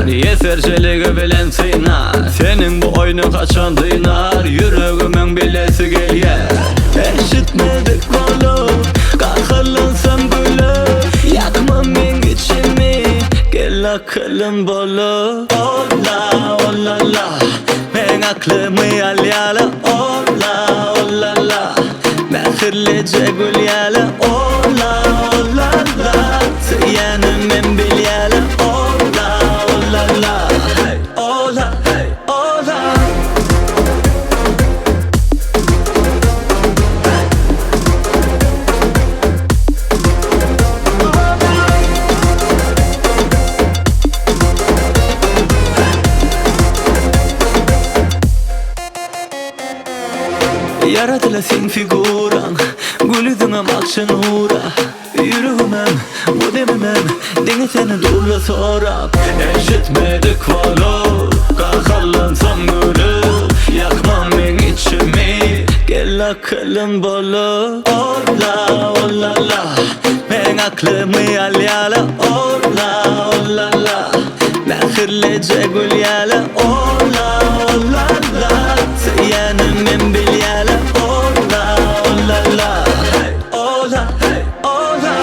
Yeterciligi bilen sıynar. Senin bu oyunun kaçan dıynar. Yüreğimin bilesi gelyer. Eşitmedik kolu, kahırlansam gülü. Yakma men içimi, gel akılım bolu. Ola ola la, men aklımı al yala. Ola ola la, mehirlice gül yala. Ola ola la, seyenim men bil yala. Ola ola la, hey ola hey ola. Yaratılasın figuran, gülüdüğüm akşın uğra. Yürüğümem, bu dememem, dene seni durla sorap. Eşitmedik valo, kahırlansam gülü. Yakmam men içimi, gel akılım bolu. Ola ola la, men aklımı al yala. Ola ola la, mehirlice gül yala. Ola ola la, seyenim men bil yala. Ola ola la, hey ola hey ola.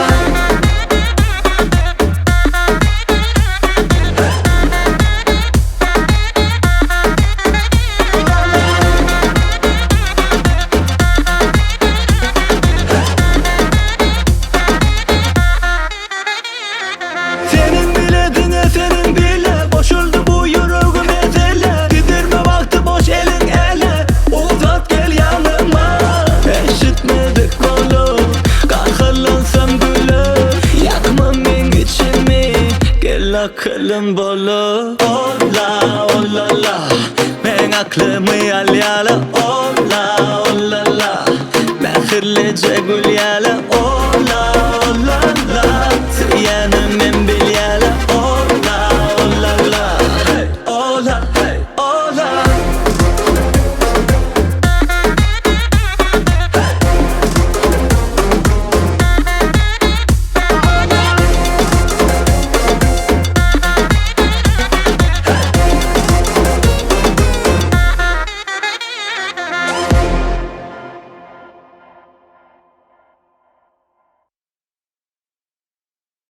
Senin biledine senin bile, boşuldu bu yüreğim ezele. Gidirme vakti boş elin ele, uzat gel yanıma. Eşitmedik kolu, kahırlansam gülü. Yakma men içimi, gel akılım bolu. Ola ola la, men aklımı al yala. Ola ola la, mehirlice gül yala. Ola